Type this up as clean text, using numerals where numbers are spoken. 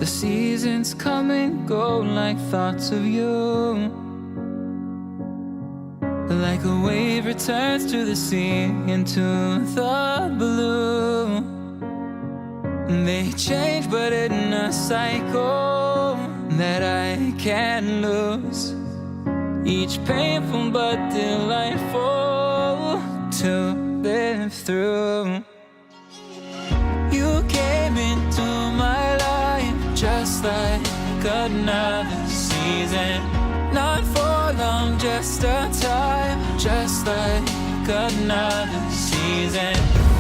The seasons come and go like thoughts of you. Like a wave returns to the sea, into the blue. They change but in a cycle that I can't lose. Each painful but delightful to live through. You came into my life just like another season. Not for long, just a time, just like another season.